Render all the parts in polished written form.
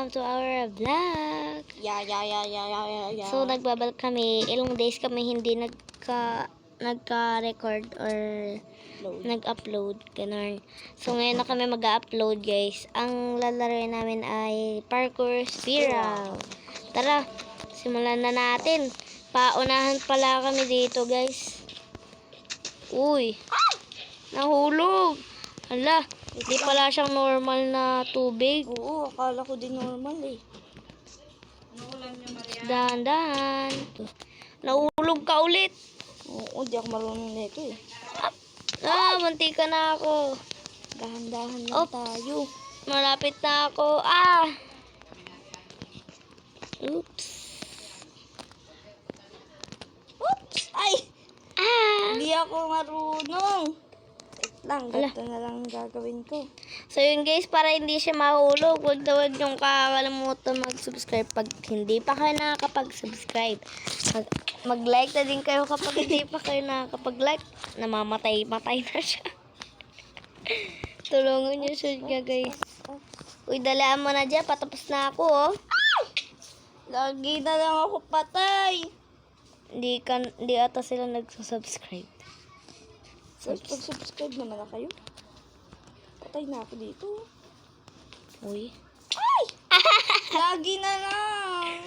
welcome to our vlog. Yeah. So, nagbabalik kami. Ilang days kami hindi nagka-record or nag-upload. Ganun. So, ngayon na kami mag-upload, guys. Ang lalaroin namin ay Parkour Spiral. Tara, simulan na natin. Paunahan pala kami dito, guys. Uy, nahulog. Hala, hindi pala siyang normal na tubig. Oo, akala ko din normal eh. Dahan-dahan. Nahulog ka ulit. Oo, di ako marunong nito eh. Munti ka na ako. Dahan-dahan lang tayo. Malapit na ako. Oops. Oops! Ay! Hindi ako marunong. Wait lang, ganito na lang gagawin ko. So yun guys, para hindi siya mahulog, huwag niyong kakalimutan mag-subscribe pag hindi pa kayo nakakapag-subscribe. Mag-like na din kayo kapag hindi pa kayo nakakapag-like. Namamatay-matay na siya. Tulungan niyo siya guys. Uy, dalaan mo na dyan. Patapos na ako oh. Lagi na lang ako patay. Hindi ata sila nagsusubscribe. Pag-subscribe naman na kayo. Patay na ako dito. Uy. Ay! Lagi na lang.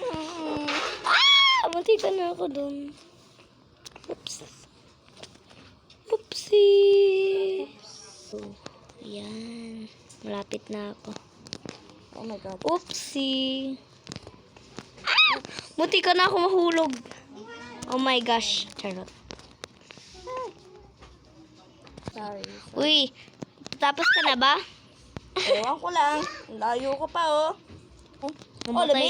Munti ka na ako dun. Oops. Oopsie. So, ayan. Malapit na ako. Oh my God. Oopsie. Munti ka na ako mahulog. Oh my gosh. Charot. Sorry. Uy, tapos ka na ba? Ewan ko lang. Layo ko pa oh. Oh, Mamatay. lami.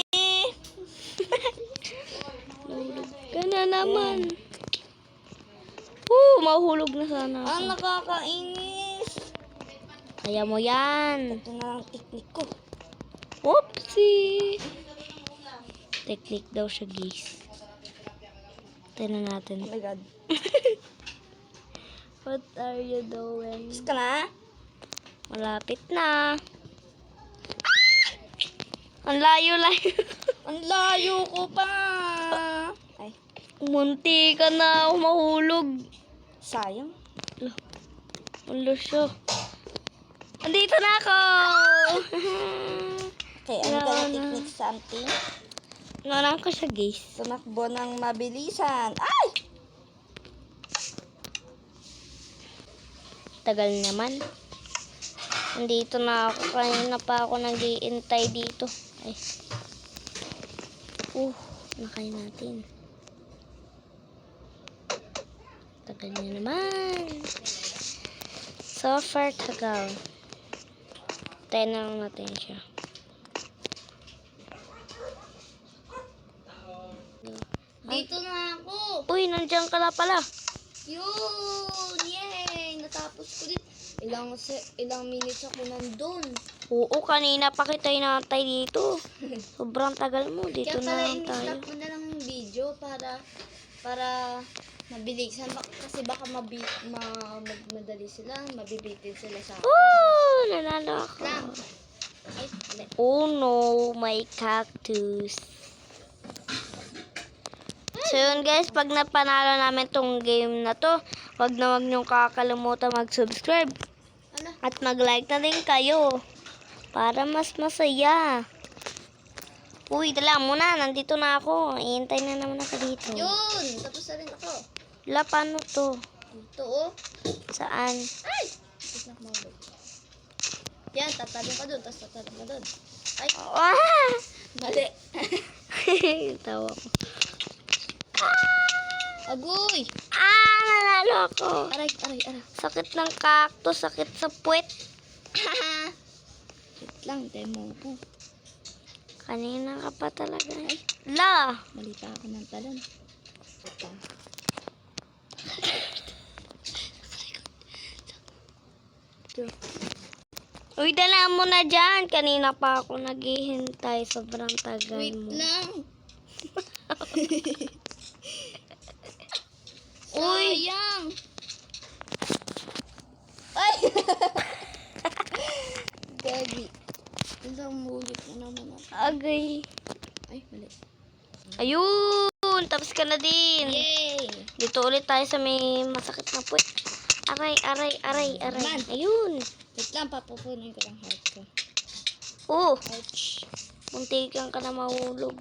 Mahulog ka na naman. Mahulog na sana ako. Ang nakakainis. Kaya mo yan. Ito na ang teknik ko. Oopsie. Technique daw siya, guys. Tignan natin. Oh my God. What are you doing? Gusto ka na? Malapit na. Ang layo-layo. Ang layo ko pa. Ay, Munti ka na mahulog. sayang. Ulo siya. Andito na ako. Okay, ano ka yung technique something? Nanang ko siya, guys. Tumakbo ng mabilisan. Ay! Tagal naman. Andito na ako. Kanina pa ako nag-iintay dito. Ay. Nakain natin. Tagal niya naman. So far, tagal. Tayo na lang natin siya. Dito na ako. Uy, nandiyan ka na pala. Yun! Yay! Natapos ko din. Ilang minutes ako nandun. Oo, kanina pa kita inantay dito. Sobrang tagal mo. Dito Kaya na pala lang tayo. in-stop mo na lang yung video para mabilisan. Kasi baka magmadali sila. Mabibitin sila sa akin. Nanalo ako. Lang. Ay, mali. Oh no, my cactus. So yun guys, pag napanalo namin tong game na to, wag niyong kakalimutan mag-subscribe. Ala. At mag-like na din kayo. Para mas masaya. Uy, dala mo na. Nandito na ako. Iintay na naman ako dito. Yun! Tapos na rin ako. La, paano to? Ito oh. Saan? Ay! Tapos na kumabot. Yan, tatalong ka dun. Tapos tatalong ka dun. Ay! Mali. Tawa ko. Agoy! Nanalo ako. Aray. Sakit ng cactus. Sakit sa puwet. Wait lang, demo ko. Kanina ka pa talaga. Ay, la! Mali pa ako ng talon. Ito. Uy, dala mo na dyan. Kanina pa ako naghihintay. Sobrang tagal Wait mo. lang. Uy! Sayang! Ay! Gagi. Isang mulit na naman ako. agay. Ay, mali. Ayun! Tapos ka na din. Yay! Dito ulit tayo sa may masakit na puwet. Aray, aray, aray, aray. Man. Ayun. Wait lang, papupunin ko lang heart ko. Oh, Ouch. muntikan ka na mahulog.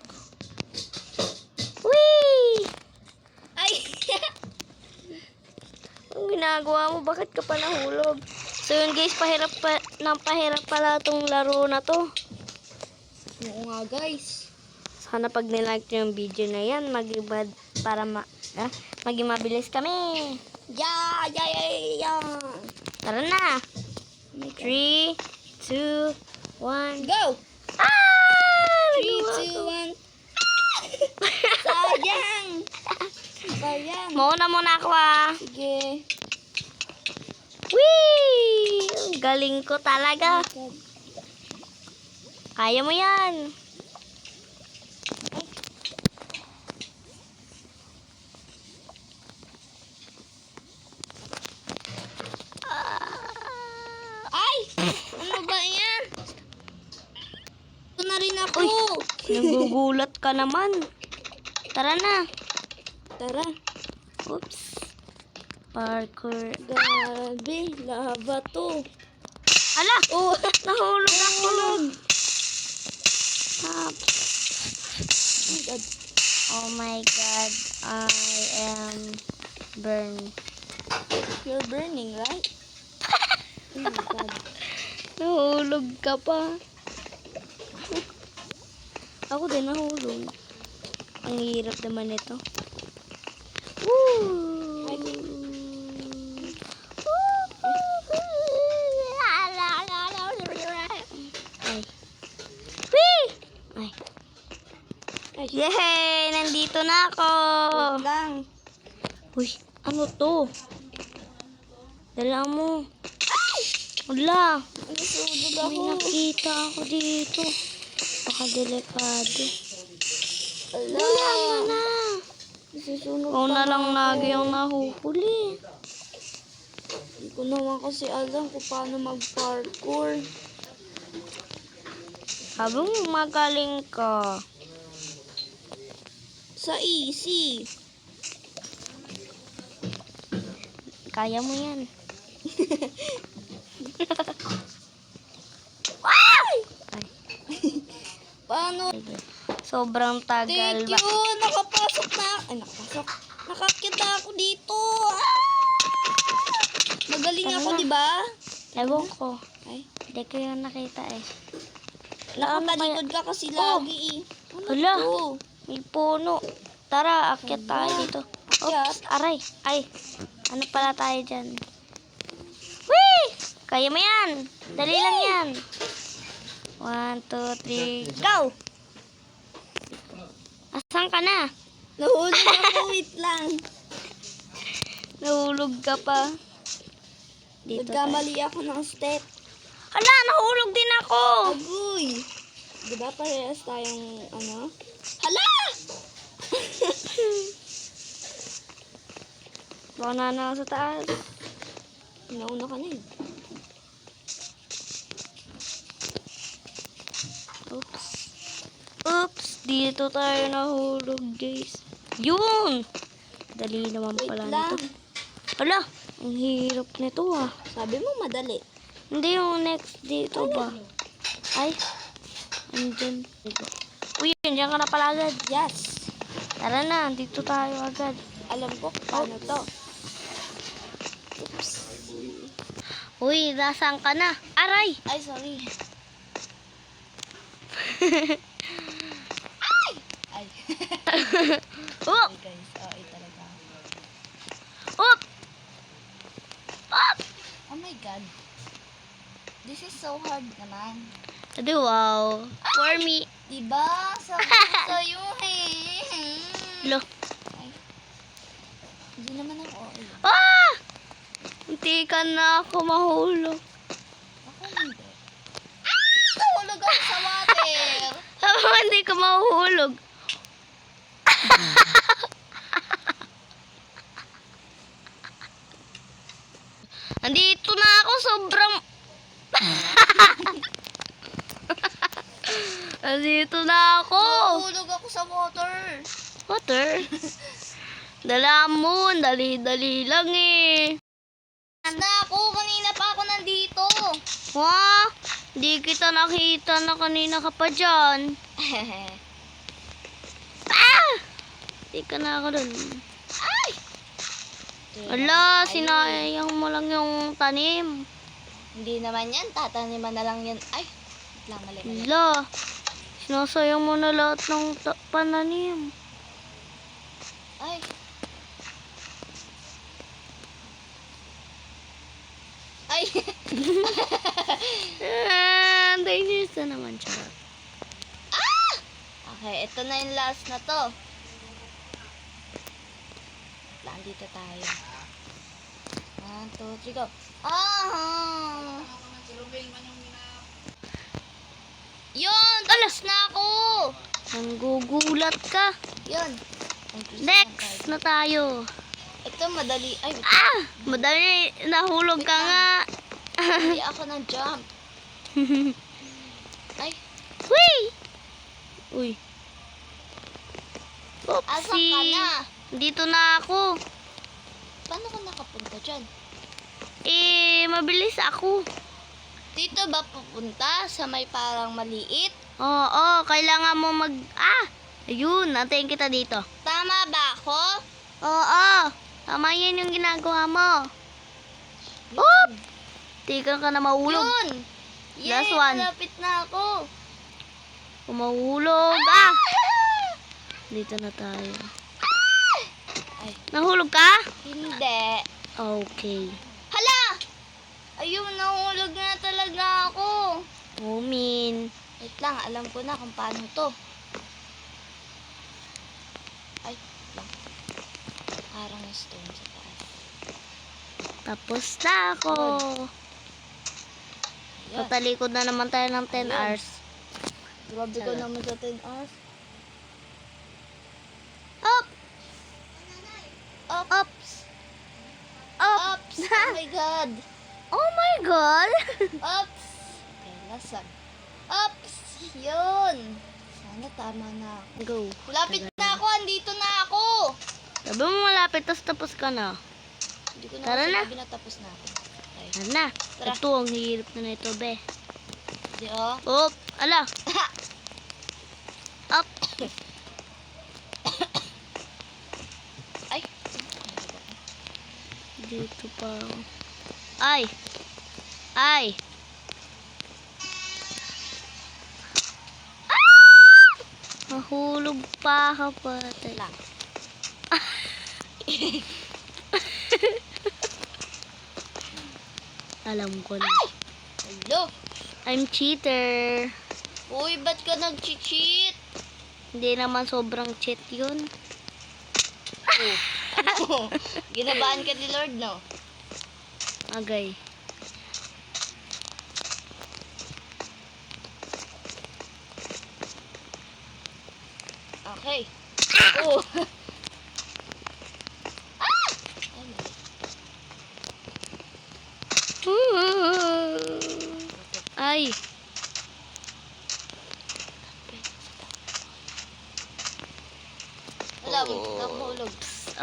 Whee! Ay! Ang ginagawa mo, bakit ka pa nahulog? So yun guys, pahirap pala tong laro na to. Oo nga, guys. Sana pag nilike nyo yung video na yan, maging mabilis kami. Yeah, yeah, yeah, yeah. Tara na. 3, 2, 1. Go! Ah! 3, 2, 1. Sayang! Sayang. Mauna muna ako ah. Sige. Whee! Ang galing ko talaga. Kaya mo yan. Ay! Ano ba yan? Ito na rin ako. Uy! Nagugulat ka naman. Tara na. Tara. Oops. Parkour. Grabe, lava to. Ala! Oh, Nahulog ako. Ah, my God. oh my God. I am burned. You're burning, right? Oh my God. Nahulog ka pa. Ako din nahulog. Ang hirap naman ito. Woo! Ay. Whee! Ay. Ay, Yay! Nandito na ako! wait lang. Uy, ano to? Dala mo. Wala. Nasunog May ako. nakita ako dito. Baka delikado. Ala. Wala mo na. Nasusunog Ikaw na pa lang ako. lagi yung nahuhuli. Hindi ko naman kasi alam kung paano mag-parkour. Sabi mo magaling ka. Sa easy. Kaya mo yan. Ay! Paano? Sige. Sobrang tagal Thank ba? you! Nakapasok na. Ay, nakapasok. Nakakita ako dito. Ah! Magaling ako, di ba? Ewan ko. Ay, Hindi ko yung nakita eh. nakatalikod ka kasi lagi eh. Ano Hala. to? May puno. Tara, akyat tayo dito. Oops, aray. Ay, ano pala tayo dyan? Whee! Kaya mo yan. Dali lang yan. 1, 2, 3, go! Asan ka na? Nahulog ako, wait lang. Nahulog ka pa. Dito tayo. Nagkamali ako ng step. Hala, nahulog din ako. Agoy! Di ba parehas tayong ano? Hala! Baka na sa taas. Nauna ka na eh. Oops. Oops, dito tayo nahulog, guys. Yun! Dali naman Wait pala lang. nito. Hala, ang hirap nito ah. Sabi mo madali. Hindi yung next dito ba? Ay, andyan. Uy, andyan ka na pala agad. Yes. Tara na, dito tayo agad. Alam ko kung paano to. Oops. Uy, nasaan ka na? Aray! Ay, sorry. Ay. Oh! Guys, talaga. Up! Up! Oh my God. This is so hard naman. Adi, wow. For me. Diba? Sabi ko sa'yo eh. Lo. Ay. Hindi naman ako okay. Ah! Hindi ka na ako mahulog. Ako hindi. Nahulog ako sa water. Hindi ka mahuhulog. Andito na ako, sobrang... Andito na ako. Nahulog ako sa water. Water? Dalamon, dali-dali lang eh. Na ako, kanina pa ako nandito. Wah, di kita nakita na kanina ka pa dyan. Ah! Di ka na ako dun. Ay! Ala, sinayang mo lang yung tanim. Hindi naman yan, tataniman na lang yan. Ay, wait lang, mali. Ala, sinasayang mo na lahat ng pananim. Ay. Ay. Ah, dangerous na naman siya. Ah! Okay, ito na yung last na to. Lang dito tayo. 1, 2, 3, go. Ah! Yun! Tapos na ako! Nanggugulat ka. Yun. Next na tayo. Ito madali. Ay, wait. Ah! Madali, nahulog ka nga. Hindi ako ng jump. Ay, Uy! Uy. asan ka Oopsie. na? Dito na ako. Paano ka nakapunta dyan? Eh, mabilis ako. Dito ba pupunta sa may parang maliit? Oo, kailangan mo ayun, natin kita dito. Tama ba ako? Oo, tama yan yung ginagawa mo. Yun. Oop! Tika ka na mahulog. Yun! Yay, Last one. malapit na ako. Kumahulog. Ah! Dito na tayo. Ay, Nahulog ka? hindi. Okay. Hala! Ayun, nahulog na talaga ako. Umin. Wait lang, alam ko na kung paano to. Ay, lang. Parang stone sa taas. Tapos na ako. Ayan. Tatalikod na naman tayo ng 10 Ayun. hours. Grabe ko naman sa 10 hours. Up! Up! Ups! Up! Ups! Oh my God! Oh my God! Ups! Okay, lasan. Ups! Yun! Sana tama na ako. Go. Lapit na ako! Andito na ako! Sabi mo malapit, tapos ka na. Hindi ko na Tara na. sabi na tapos na ako. Okay. Ano na? Tara. Ito, ang hirap na nito, be. Di oh. Up! Ala! Up! Ay! Dito pa. Ay! Ay! Ah! Mahulog pa ka patay. Lang. Alam ko na. Hello! I'm cheater. Uy, ba't ka nag-cheat? Hindi naman sobrang cheat yun. Oh. Ano? Ginabahan ka ni Lord, no? Agay. Okay. Oh. Ah! Ay, Ay. wala, nakahulog.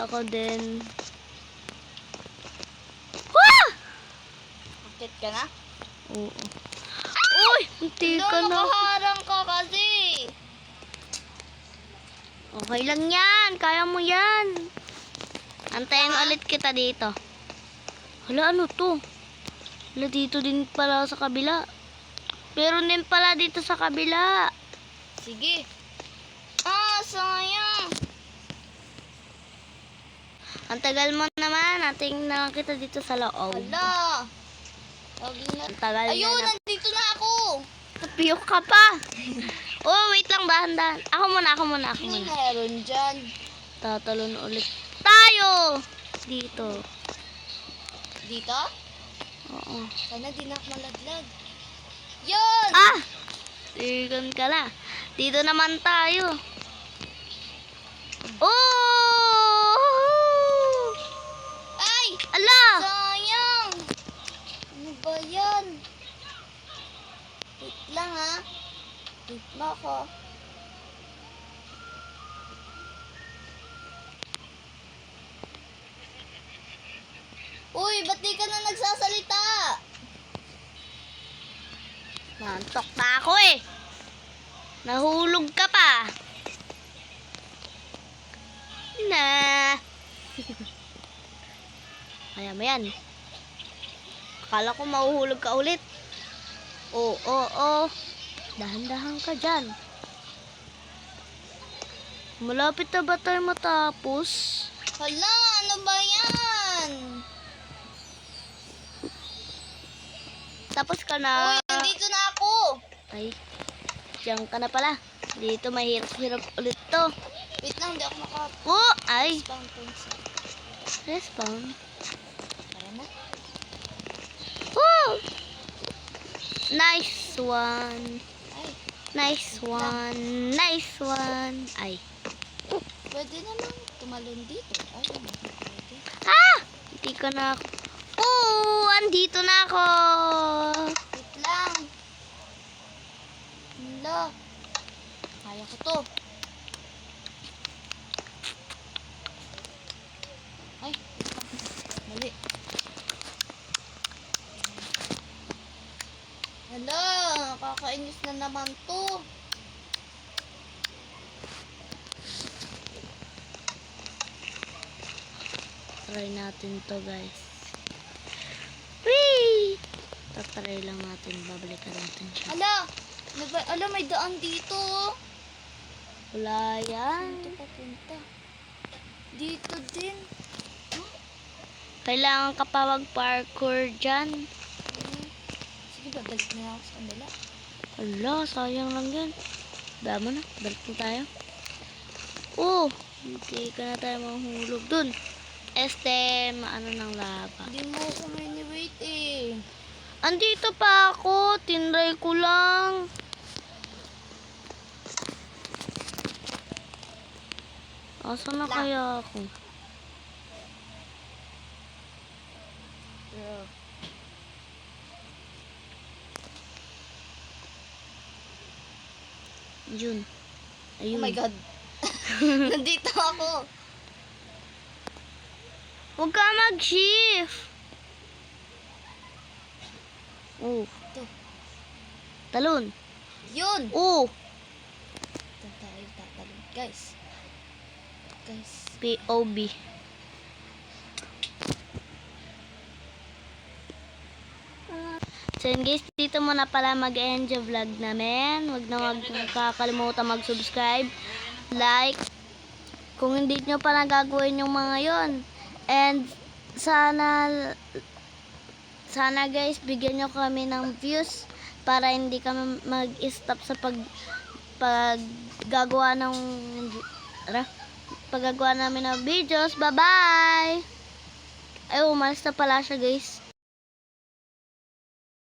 Ako din. Wah! Akit ka na? Oo. Uy! Hindi Hello, ka na. nakaharang ka kasi. Okay lang yan. Kaya mo yan. Antayin ulit kita dito. Hala, ano to? Hala, dito din pala sa kabila. Meron din pala dito sa kabila. Sige. Ah, sayang. Ang tagal mo naman. Nating na lang kita dito sa loob. Hala. Lagi na. Ang tagal Ayun, na. nandito na ako. Napiyok ka pa. Oh, wait lang. Dahan-dahan. Ako muna. Ano muna. meron dyan? Tatalon ulit tayo. Dito. Dito? Oo. Sana di na ako malaglag. Yun! Ah! Tigan ka na. Dito naman tayo. Oh! Ay! Ala! Sayang! Ano ba yan? Wait lang ha. Wait mo ako. Uy, ba't di ka na nagsasalita? Nantok na ako eh. Nahulog ka pa. Na. Kaya mo yan. Akala ko mahuhulog ka ulit. Oo. Dahan-dahan ka dyan. Malapit na ba tayo matapos? Hala, ano ba yan? Tapos ka na. Uy, nandito na ako. Ay, diyan ka na pala. Dito mahirap-hirap ulit to. Wait lang, hindi ako Oh, ay. naka-spawn points. Respawn. Kaya na? Oh! Nice one. Ay, Nice one. Nice one. Ay. pwede naman tumalon dito. Ay, hindi pwede. Ah! Hindi ko na ako. Oh! Andito na ako. Wait lang. Hala. Kaya ko to. Ay, mali. Hala, kakainis na naman to. Try natin to, guys. Whee! Tatry lang natin. Babalikan natin siya. Hala, may daan dito. Wala yan. Dito papunta. Dito din. Kailangan ka pa mag-parkour dyan. Sige, babalik na ako sa kanila. Hala, sayang lang yan. Dama na. Balik na tayo. Oh! Hindi ka na tayo mahulog dun. Ano ng lava. Hindi mo ako mini-wait eh. Andito pa ako. Tinry ko lang. Asa na kaya ako? Yun. Ayun. Oh my God. Nandito ako. Huwag ka mag-shift. Oh. Ito. Talon. Yun. Oh. Ito tayo tatalon. Guys. POB. So yun guys, dito muna pala mag-end yung vlog namin. Huwag na kakalimutan mag-subscribe, like, kung hindi nyo pa nagagawin yung mga yon. And sana guys, bigyan nyo kami ng views para hindi kami mag-stop sa paggagawa ng paggagawa namin ng videos. Bye-bye! Ay, umalis na pala siya guys.